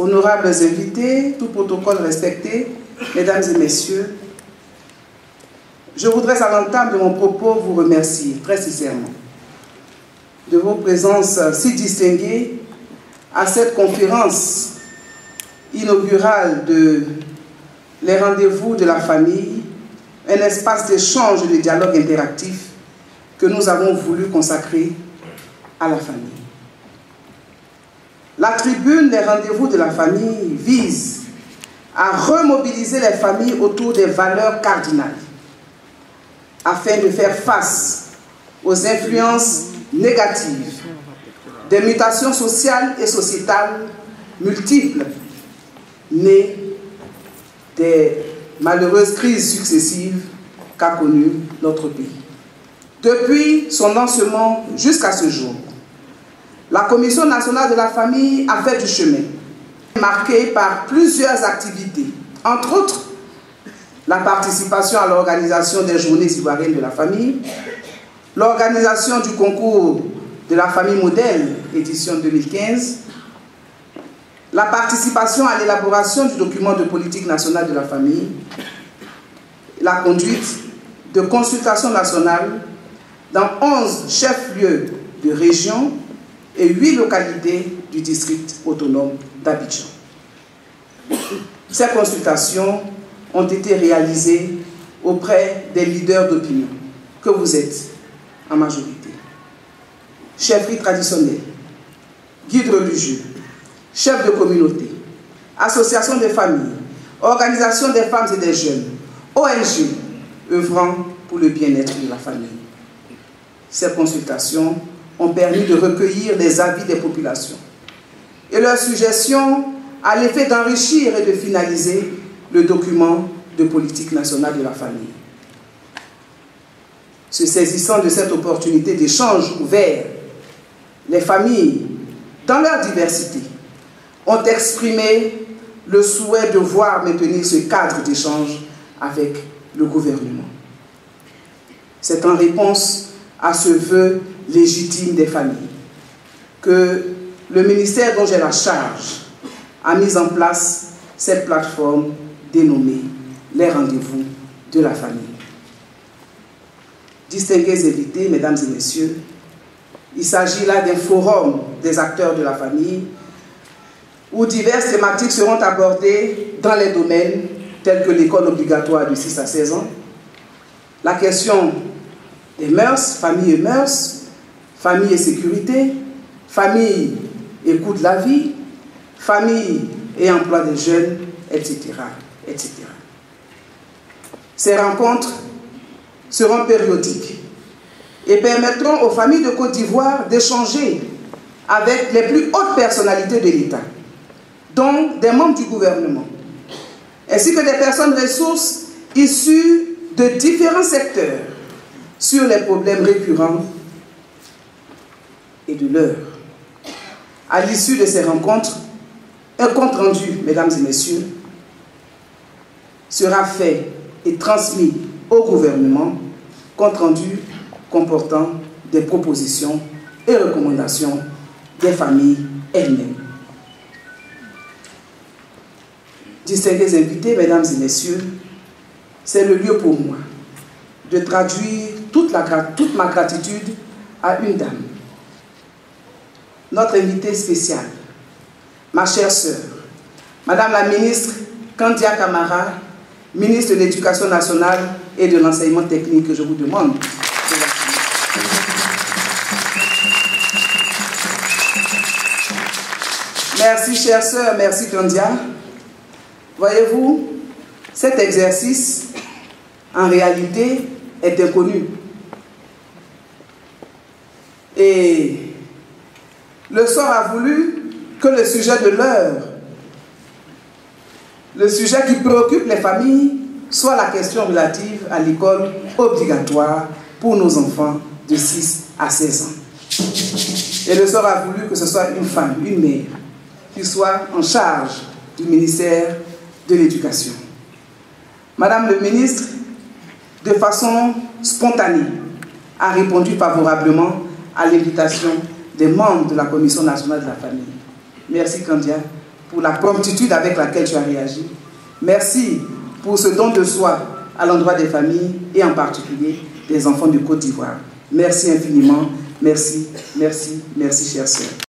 honorables invités, tout protocole respecté, mesdames et messieurs, je voudrais à l'entame de mon propos vous remercier très sincèrement de vos présences si distinguées à cette conférence inaugurale de les rendez-vous de la famille, un espace d'échange et de dialogue interactif que nous avons voulu consacrer à la famille. La tribune des rendez-vous de la famille vise à remobiliser les familles autour des valeurs cardinales afin de faire face aux influences négatives des mutations sociales et sociétales multiples nées des malheureuses crises successives qu'a connues notre pays. Depuis son lancement jusqu'à ce jour, la Commission nationale de la famille a fait du chemin, marqué par plusieurs activités, entre autres la participation à l'organisation des Journées ivoiriennes de la famille, l'organisation du concours de la famille modèle, édition 2015, la participation à l'élaboration du document de politique nationale de la famille, la conduite de consultations nationales dans 11 chefs-lieux de région et 8 localités du district autonome d'Abidjan. Ces consultations ont été réalisées auprès des leaders d'opinion que vous êtes en majorité. Chefferies traditionnelles, guides religieux, chefs de communauté, associations de familles, organisations des femmes et des jeunes, ONG œuvrant pour le bien-être de la famille. Ces consultations ont permis de recueillir les avis des populations et leurs suggestions à l'effet d'enrichir et de finaliser le document de politique nationale de la famille. Se saisissant de cette opportunité d'échange ouvert, les familles, dans leur diversité, ont exprimé le souhait de voir maintenir ce cadre d'échange avec le gouvernement. C'est en réponse à ce vœu légitime des familles que le ministère dont j'ai la charge a mis en place cette plateforme dénommée les rendez-vous de la famille. Distingués invités, mesdames et messieurs, il s'agit là d'un forum des acteurs de la famille où diverses thématiques seront abordées dans les domaines tels que l'école obligatoire de 6 à 16 ans, la question des mœurs, famille et mœurs, famille et sécurité, famille et coût de la vie, famille et emploi des jeunes, etc., etc. Ces rencontres seront périodiques et permettront aux familles de Côte d'Ivoire d'échanger avec les plus hautes personnalités de l'État, dont des membres du gouvernement, ainsi que des personnes ressources issues de différents secteurs sur les problèmes récurrents et de l'heure. À l'issue de ces rencontres, un compte rendu, mesdames et messieurs, sera fait et transmis au gouvernement, compte rendu comportant des propositions et recommandations des familles elles-mêmes. Distingués invités, mesdames et messieurs, c'est le lieu pour moi de traduire toute ma gratitude à une dame, notre invitée spéciale, ma chère sœur, Madame la ministre Kandia Camara, ministre de l'Éducation nationale et de l'enseignement technique, que je vous demande. Merci, chère sœur, merci Kandia. Voyez-vous, cet exercice, en réalité, est inconnu. Et le sort a voulu que le sujet de l'heure, le sujet qui préoccupe les familles, soit la question relative à l'école obligatoire pour nos enfants de 6 à 16 ans. Et le sort a voulu que ce soit une femme, une mère, qui soit en charge du ministère de l'Éducation. Madame le ministre, de façon spontanée, a répondu favorablement à l'invitation des membres de la Commission nationale de la famille. Merci Kandia pour la promptitude avec laquelle tu as réagi. Merci pour ce don de soi à l'endroit des familles et en particulier des enfants de Côte d'Ivoire. Merci infiniment. Merci, merci, merci, chère sœur.